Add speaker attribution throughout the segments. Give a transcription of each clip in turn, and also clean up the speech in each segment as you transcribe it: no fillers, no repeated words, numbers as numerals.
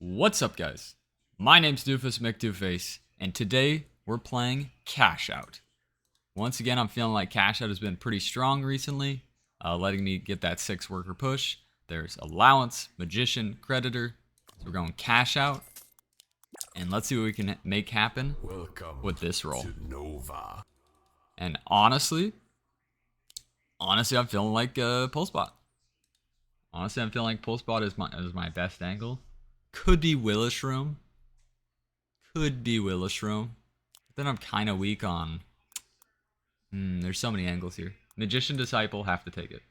Speaker 1: What's up, guys? My name's Doofus Mcdooface, and today we're playing Cash Out. Once again, I'm feeling like Cash Out has been pretty strong recently, letting me get that 6-worker push. There's Allowance, Magician, Creditor. So we're going Cash Out, and let's see what we can make happen with this roll. And honestly, I'm feeling like Pulsebot. Honestly, I'm feeling like Pulsebot is my best angle. Could be Willish Room. But then I'm kind of weak on... there's so many angles here. Magician, Disciple, have to take it.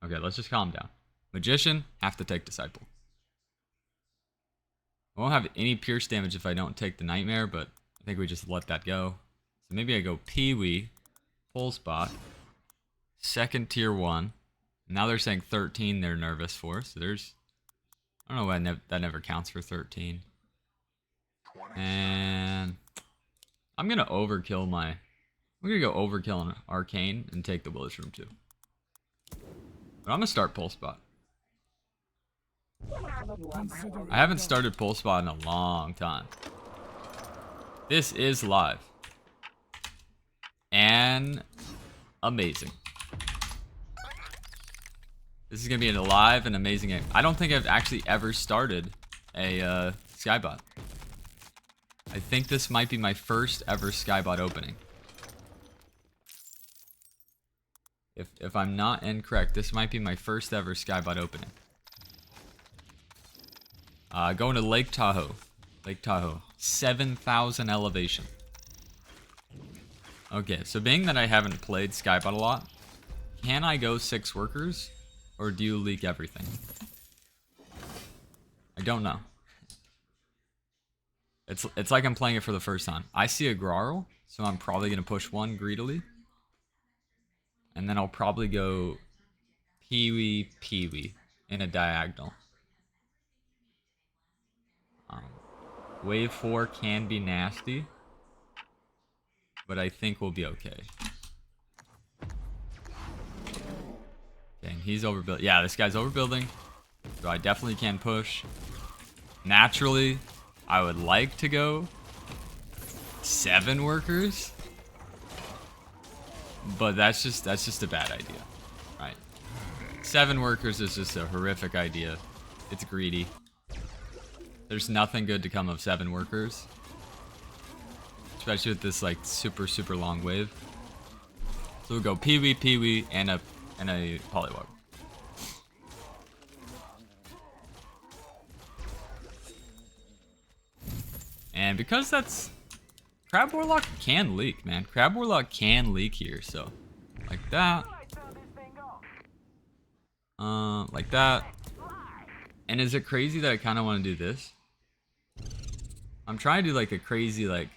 Speaker 1: Okay, let's just calm down. Magician, have to take Disciple. I won't have any pierce damage if I don't take the Nightmare, but I think we just let that go. So maybe I go Pee-wee, Pulsebot, second tier 1. Now they're saying 13 they're nervous for, so there's... I don't know why that never counts for 13. And I'm gonna overkill my... I'm gonna go overkill an Arcane and take the Willish Room too. But I'm gonna start Pulsebot. I haven't started Pulsebot in a long time. This is live. And amazing. This is going to be an live and amazing game. I don't think I've actually ever started a Skybot. I think this might be my first ever Skybot opening. If I'm not incorrect, this might be my first ever Skybot opening. Going to Lake Tahoe. 7,000 elevation. Okay, so being that I haven't played Skybot a lot, can I go 6 workers? Or do you leak everything? I don't know. It's like I'm playing it for the first time. I see a Grarl, so I'm probably going to push 1 greedily. And then I'll probably go Pee-wee in a diagonal. Wave 4 can be nasty, but I think we'll be okay. Dang, he's overbuilt. Yeah, this guy's overbuilding, so I definitely can push. Naturally, I would like to go 7 workers, but that's just a bad idea, right? 7 workers is just a horrific idea. It's greedy. There's nothing good to come of 7 workers, especially with this like super long wave. So we'll go Pee-wee, and a Polywog. And because that's... Crab Warlock can leak, man. Crab Warlock can leak here, so... Like that. Like that. And is it crazy that I kind of want to do this? I'm trying to do like a crazy like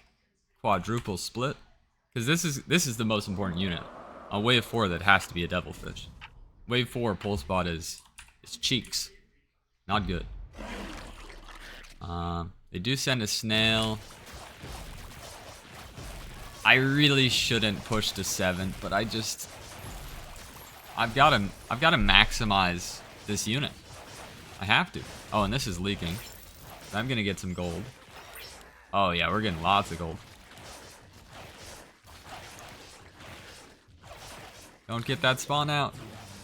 Speaker 1: quadruple split. Because this is the most important unit. On wave 4 that has to be a Devilfish. Wave 4 Pulsebot is cheeks. Not good. They do send a snail. I really shouldn't push to 7, but I've gotta maximize this unit. I have to. Oh, and this is leaking. I'm gonna get some gold. Oh yeah, we're getting lots of gold. Don't get that spawn out.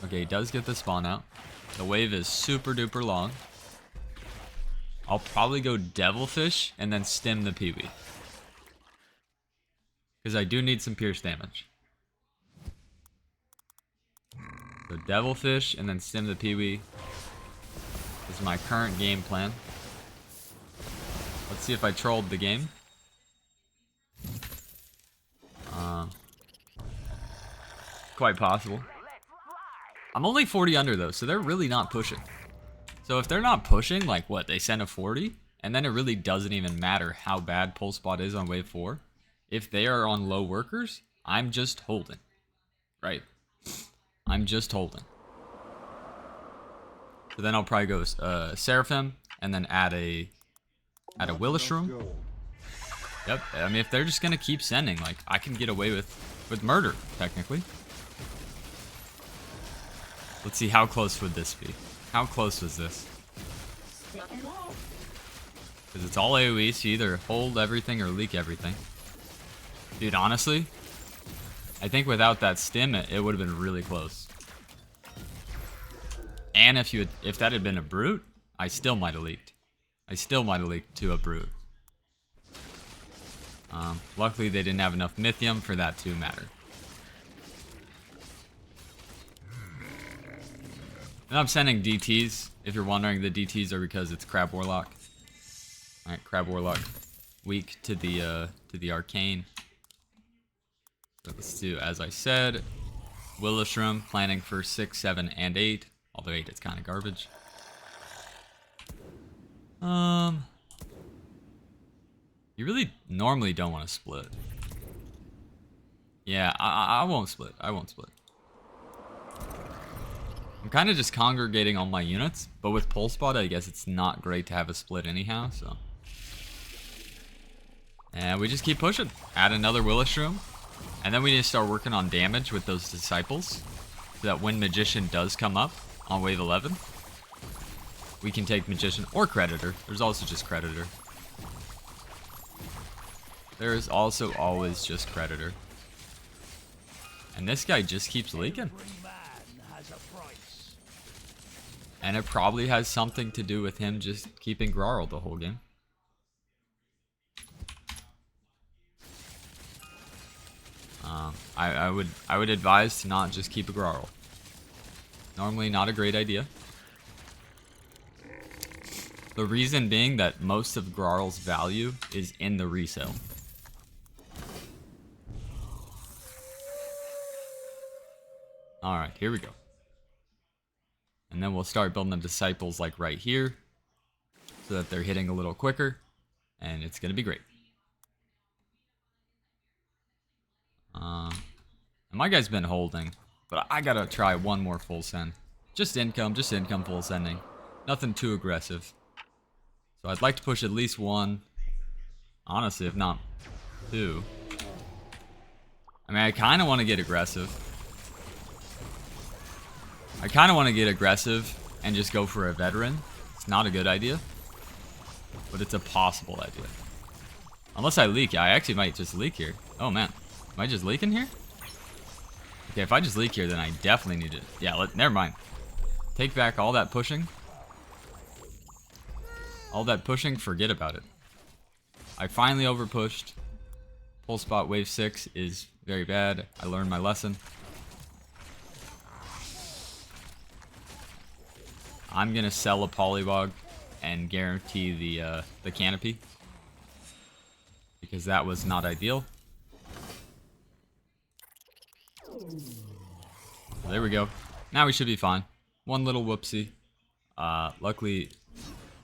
Speaker 1: Okay, he does get the spawn out. The wave is super duper long. I'll probably go Devilfish and then stim the Pee-wee. Because I do need some pierce damage. So Devilfish and then stim the Pee-wee is my current game plan. Let's see if I trolled the game. Quite possible. I'm only 40 under though, so they're really not pushing. So if they're not pushing, like what, they send a 40? And then it really doesn't even matter how bad Pulsebot is on wave 4. If they are on low workers, I'm just holding. Right? I'm just holding. So then I'll probably go Seraphim and then add a Willish Room. Yep, I mean if they're just gonna keep sending, like I can get away with murder, technically. Let's see, how close would this be? How close was this? Because it's all AoE, so you either hold everything or leak everything. Dude, honestly, I think without that stim, it would have been really close. And if that had been a brute, I still might have leaked. I still might have leaked to a brute. Luckily, they didn't have enough Mythium for that to matter. And I'm sending DTs. If you're wondering, the DTs are because it's Crab Warlock. All right, Crab Warlock, weak to the arcane. So let's do, as I said, Willowshroom, planning for 6, 7, and 8. Although 8 is kind of garbage. You really normally don't want to split. Yeah, I won't split. I won't split. I'm kind of just congregating all my units, but with Pulsebot, I guess it's not great to have a split anyhow, so. And we just keep pushing. Add another Willowshroom. And then we need to start working on damage with those disciples, so that when Magician does come up on wave 11, we can take Magician or Creditor. There's also just Creditor. There is also always just Creditor. And this guy just keeps leaking. And it probably has something to do with him just keeping Grarl the whole game. I would advise to not just keep a Grarl. Normally not a great idea. The reason being that most of Grarl's value is in the resale. Alright, here we go. And then we'll start building the disciples like right here, so that they're hitting a little quicker, and it's gonna be great. And my guy's been holding, but I gotta try one more full send. Just income full sending. Nothing too aggressive. So I'd like to push at least one, honestly, if not two. I mean, I kind of want to get aggressive. And just go for a veteran. It's not a good idea, but it's a possible idea. Unless I leak. I actually might just leak here. Oh man, am I just leaking here? Okay, if I just leak here, then I definitely need it. Yeah, never mind. Take back all that pushing. All that pushing, forget about it. I finally overpushed. Pulsebot wave 6 is very bad. I learned my lesson. I'm gonna sell a Polywog and guarantee the canopy, because that was not ideal. There we go. Now we should be fine. One little whoopsie. Luckily,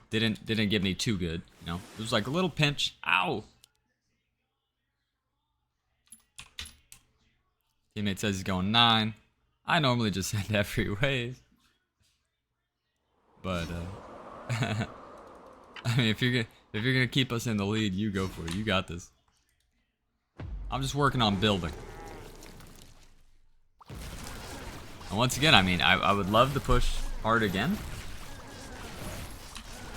Speaker 1: didn't get me too good. You know, it was like a little pinch. Ow. Teammate says he's going 9. I normally just send every wave. But I mean, if you're gonna keep us in the lead, you go for it. You got this. I'm just working on building. And once again, I mean, I would love to push hard again.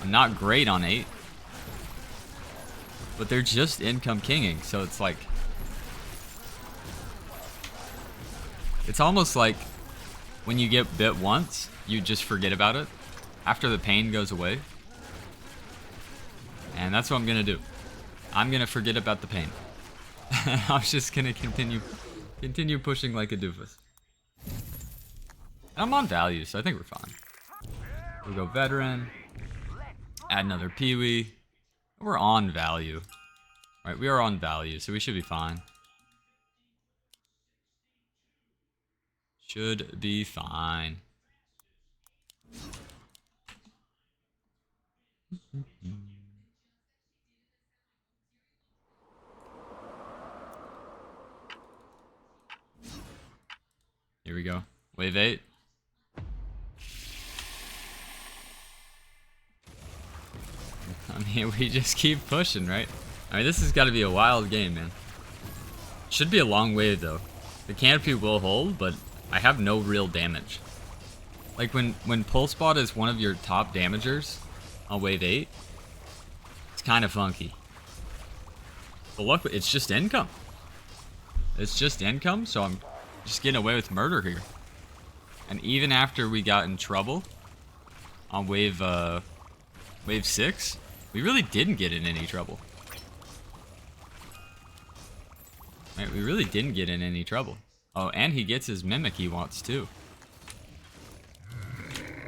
Speaker 1: I'm not great on 8, but they're just income kinging, so it's like, it's almost like when you get bit once, you just forget about it after the pain goes away. And that's what I'm gonna do. I'm gonna forget about the pain. I'm just gonna continue pushing like a doofus. And I'm on value, so I think we're fine. We'll go veteran. Add another peewee. We're on value. Right, we are on value, so we should be fine. Should be fine. Here we go. Wave 8. I mean, we just keep pushing, right? I mean, this has got to be a wild game, man. Should be a long wave, though. The canopy will hold, but I have no real damage. Like, when Pulsebot is one of your top damagers on wave 8, It's kind of funky. But look, it's just income. It's just income, so I'm just getting away with murder here. And even after we got in trouble on wave 6, we really didn't get in any trouble. Right, we really didn't get in any trouble. Oh, and he gets his mimic he wants too.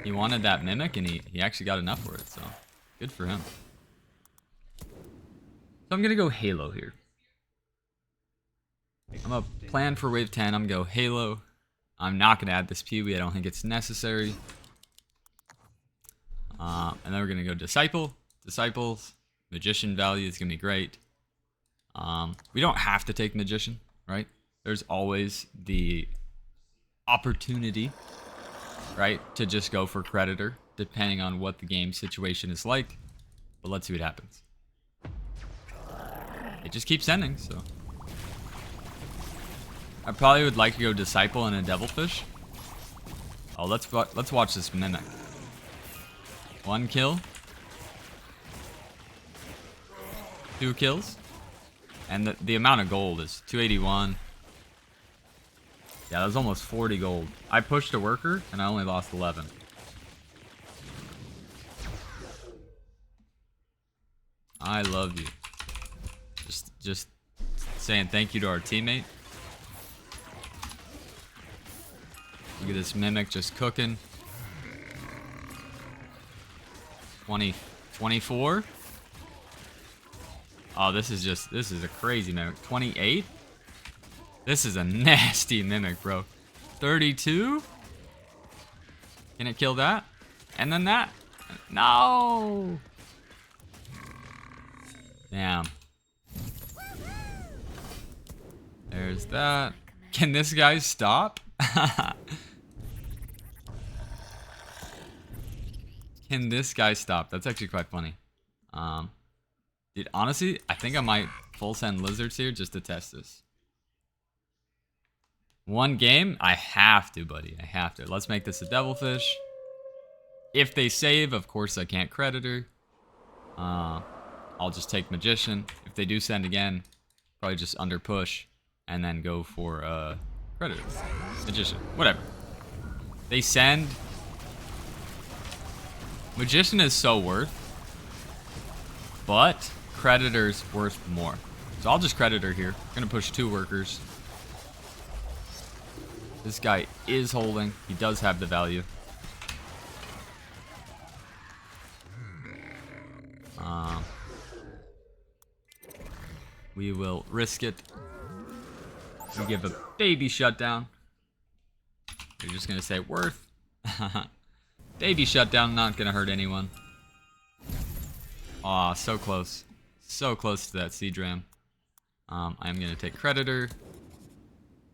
Speaker 1: He wanted that mimic and he actually got enough for it, so good for him. So I'm gonna go Halo here. I'm gonna plan for wave 10, I'm gonna go Halo. I'm not gonna add this Peewee, I don't think it's necessary. And then we're gonna go Disciple. Disciples, Magician value is gonna be great. We don't have to take Magician, right? There's always the opportunity, right, to just go for Creditor, depending on what the game situation is like. But let's see what happens. It just keeps sending, so. I probably would like to go Disciple and a Devilfish. Oh, let's watch this Mimic. 1 kill. 2 kills. And the amount of gold is 281. Yeah, that was almost 40 gold. I pushed a worker, and I only lost 11. I love you. Just saying thank you to our teammate. Look at this Mimic just cooking. 24. Oh, this is a crazy Mimic. 28? This is a nasty Mimic, bro. 32? Can it kill that? And then that? No! Damn. There's that. Can this guy stop? Can this guy stop? That's actually quite funny. Dude, honestly, I think I might full send lizards here just to test this. 1 game? I have to, buddy. I have to. Let's make this a Devilfish. If they save, of course I can't Creditor. I'll just take Magician. If they do send again, probably just under push and then go for Creditor. Magician. Whatever. They send. Magician is so worth. But Creditor's worth more. So I'll just Creditor here. I'm gonna push 2 workers. This guy is holding. He does have the value. We will risk it. We give a baby shutdown. You're just gonna say worth. Baby shutdown, not gonna hurt anyone. Aw, so close. So close to that Siege Ram. I'm gonna take Creditor.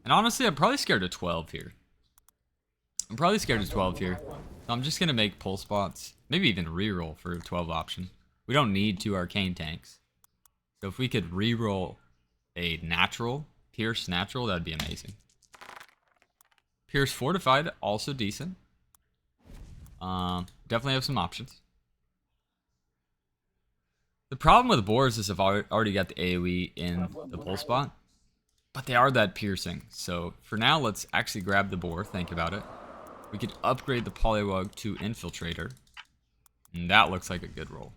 Speaker 1: And honestly, I'm probably scared of 12 here. So I'm just gonna make Pulsebots. Maybe even reroll for a 12 option. We don't need 2 arcane tanks. So if we could reroll a natural, Pierce natural, that'd be amazing. Pierce fortified, also decent. Definitely have some options. The problem with boars is I've already got the AoE in the Pulsebot. But they are that piercing. So for now, let's actually grab the boar. Think about it. We could upgrade the Polywog to Infiltrator. And that looks like a good roll.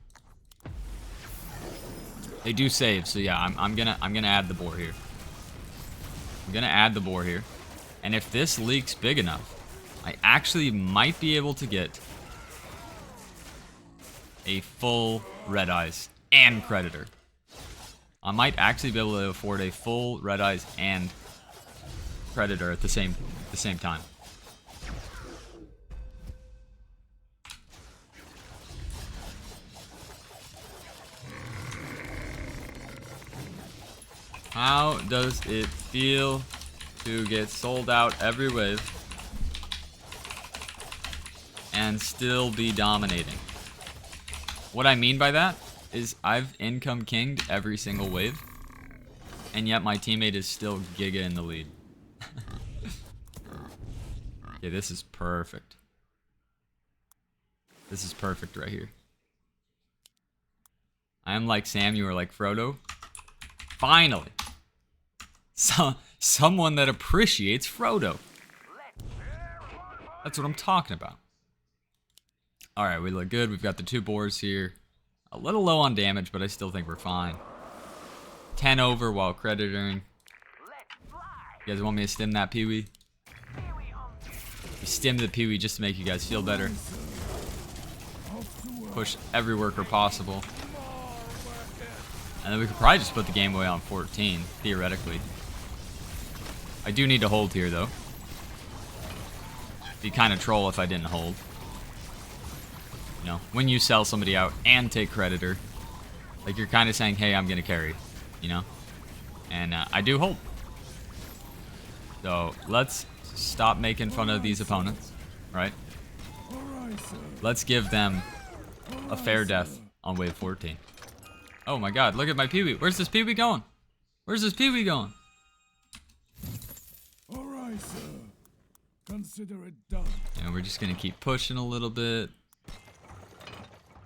Speaker 1: They do save, so yeah, I'm gonna add the boar here. And if this leaks big enough, I actually might be able to get a full Red Eyes and Creditor. I might actually be able to afford a full Red Eyes and Creditor at the same time. How does it feel to get sold out every wave and still be dominating? What I mean by that is I've income kinged every single wave, and yet my teammate is still giga in the lead. Okay, this is perfect. This is perfect right here. I am like Sam, you are like Frodo. Finally. Someone that appreciates Frodo. That's what I'm talking about. Alright, we look good. We've got the 2 boars here. A little low on damage, but I still think we're fine. 10 over while crediting. You guys want me to stim that Pee-wee? We stim the Pee-wee just to make you guys feel better. Push every worker possible. And then we could probably just put the game away on 14, theoretically. I do need to hold here, though. Be kind of troll if I didn't hold. You know, when you sell somebody out and take creditor, like you're kind of saying, hey, I'm going to carry, you know? And I do hold. So let's stop making fun of these opponents, right? Let's give them a fair death on wave 14. Oh my god, look at my Pee-wee. Where's this Pee-wee going? Where's this Pee-wee going?
Speaker 2: Alright, sir. Consider it done.
Speaker 1: And we're just gonna keep pushing a little bit.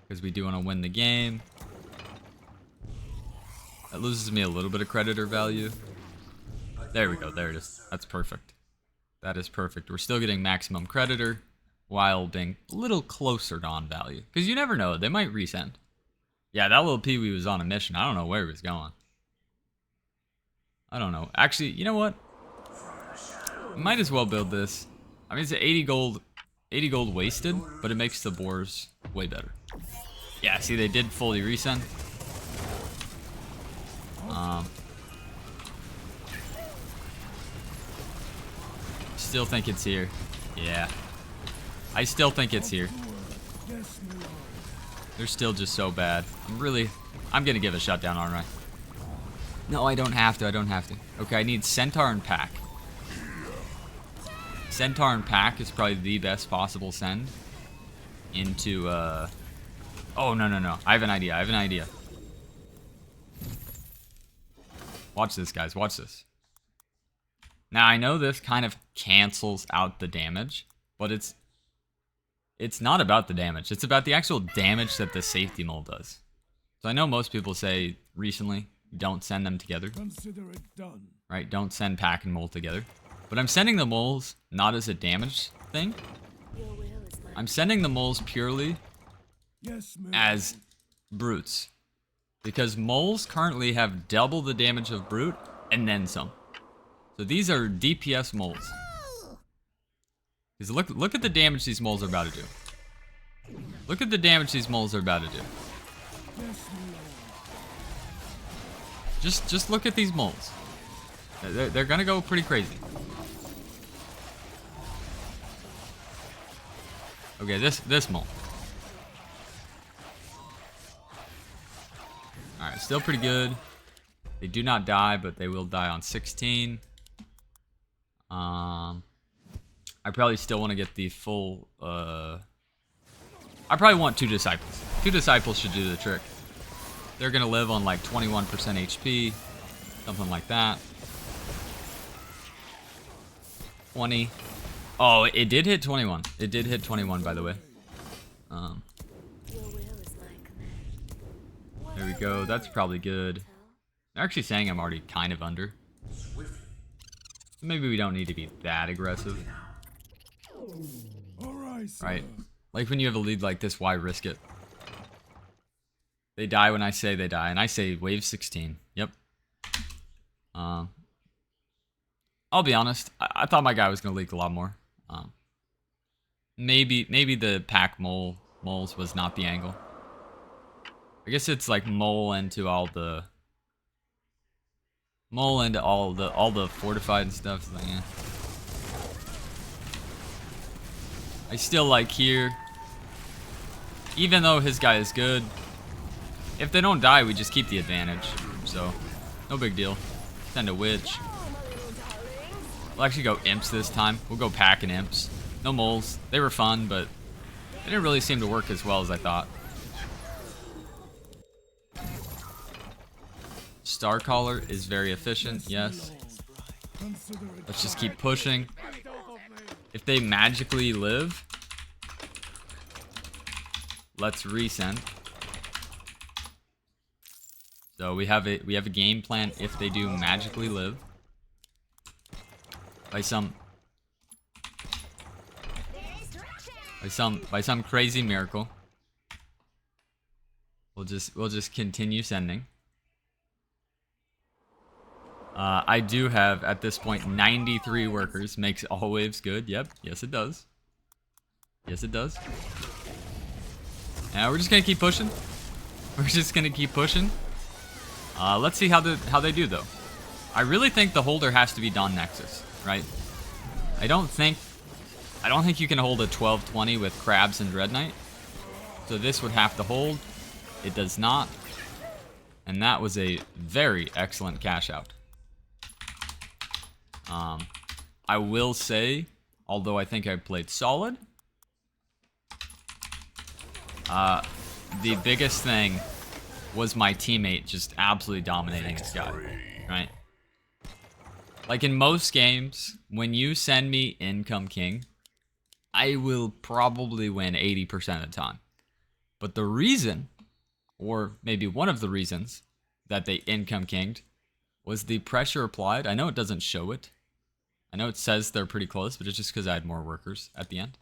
Speaker 1: Because we do want to win the game. That loses me a little bit of creditor value. There we go, there it is. That's perfect. That is perfect. We're still getting maximum creditor while being a little closer to on value. Because you never know, they might resend. Yeah, that little Pee-wee was on a mission. I don't know where he was going. I don't know. Actually, you know what? Might as well build this. I mean, it's 80 gold wasted, but it makes the boars way better. Yeah, see, they did fully resend. Still think it's here. Yeah. I still think it's here. They're still just so bad. I'm gonna give a shutdown, aren't I? No, I don't have to, Okay, I need Centaur and Pack. Centaur and Pack is probably the best possible send into, Oh, no. I have an idea. Watch this, guys. Watch this. Now, I know this kind of cancels out the damage, but it's not about the damage. It's about the actual damage that the safety mole does. So I know most people say recently, don't send them together.
Speaker 2: Consider it done.
Speaker 1: Right? Don't send Pack and Mole together. But I'm sending the moles not as a damage thing. I'm sending the moles purely as brutes. Because moles currently have double the damage of brute and then some. So these are DPS moles. Because look at the damage these moles are about to do. Look at the damage these moles are about to do. Just look at these moles. They're gonna go pretty crazy. Okay, this mole. Alright, still pretty good. They do not die, but they will die on 16. I probably still want to get the full, I probably want 2 disciples. 2 disciples should do the trick. They're gonna live on like 21% HP, something like that. 20. Oh, it did hit 21. It did hit 21, by the way. There we go. That's probably good. They're actually saying I'm already kind of under. Maybe we don't need to be that aggressive. Right. Like when you have a lead like this, why risk it? They die when I say they die, and I say wave 16. Yep. I'll be honest. I thought my guy was gonna leak a lot more. Maybe the pack moles was not the angle. I guess it's like mole into all the fortified and stuff. Like, yeah. I still like here, even though his guy is good. If they don't die, we just keep the advantage. So, no big deal. Send a witch. We'll actually go imps this time. We'll go pack and imps. No moles. They were fun, but they didn't really seem to work as well as I thought. Star Caller is very efficient, yes. Let's just keep pushing. If they magically live, let's resend. So we have a game plan if they do magically live. By some crazy miracle. We'll just continue sending. I do have at this point 93 workers. Makes all waves good. Yep, yes it does. Yes it does. Now we're just gonna keep pushing. We're just gonna keep pushing. Let's see how they do though. I really think the holder has to be Dawn Nexus, right? I don't think you can hold a 12-20 with Crabs and Dread Knight. So this would have to hold. It does not. And that was a very excellent cash out. I will say, although I think I played solid, the biggest thing was my teammate just absolutely dominating this guy, right? Like in most games, when you send me Income King, I will probably win 80% of the time. But the reason, or maybe one of the reasons, that they Income Kinged was the pressure applied. I know it doesn't show it. I know it says they're pretty close, but it's just because I had more workers at the end.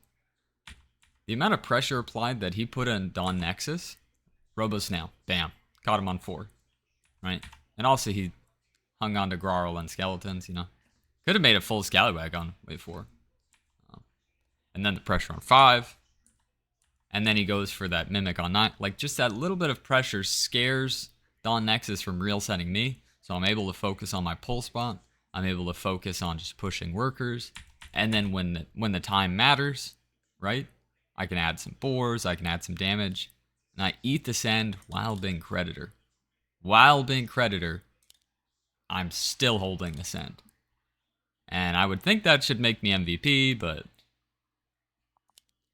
Speaker 1: The amount of pressure applied that he put in Dawn Nexus, Robo Snail, bam, caught him on 4, right? And also he hung on to Grarl and Skeletons, you know. Could have made a full Scallywag on wave 4. And then the pressure on 5. And then he goes for that Mimic on 9. Like, just that little bit of pressure scares Dawn Nexus from real setting me. So I'm able to focus on my Pulsebot. I'm able to focus on just pushing workers. And then when the time matters, right? I can add some boars. I can add some damage. And I eat the send while being Creditor. While being Creditor, I'm still holding the send. And I would think that should make me MVP, but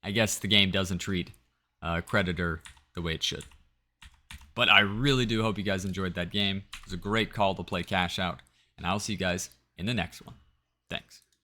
Speaker 1: I guess the game doesn't treat Creditor the way it should. But I really do hope you guys enjoyed that game. It was a great call to play cash out. And I'll see you guys in the next one. Thanks.